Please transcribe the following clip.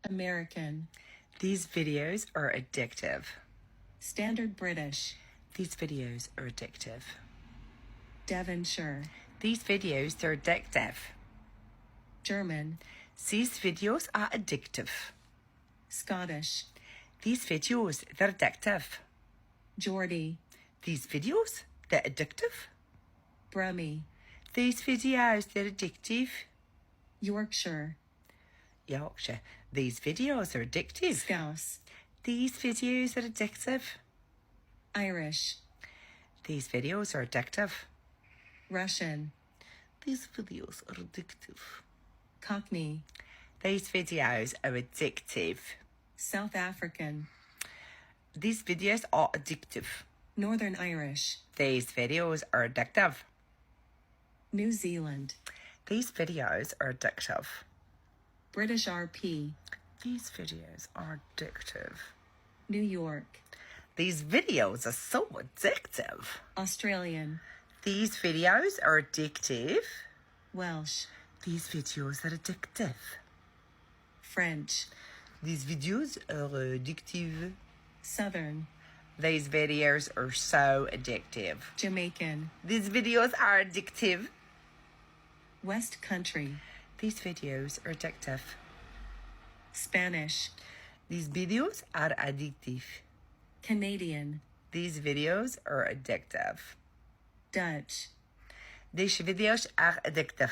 American. These videos are addictive. Standard British. These videos are addictive. Devonshire. These videos are addictive. German. These videos are addictive. Scottish. These videos, they're addictive. Geordie. These videos, they're addictive. Brummie. These videos, they're addictive. Yorkshire. Yorkshire. These videos are addictive. Scouse. These videos are addictive. Irish. These videos are addictive. Russian. These videos are addictive. Cockney. These videos are addictive. South African. These videos are addictive. Northern Irish. These videos are addictive. New Zealand. These videos are addictive. British RP. These videos are addictive. New York. These videos are so addictive. Australian. These videos are addictive. Welsh. These videos are addictive. French. These videos are addictive. Southern. These videos are so addictive. Jamaican. These videos are addictive. West Country. These videos are addictive. Spanish. These videos are addictive. Canadian. These videos are addictive. Dutch. Deze video's are addictive.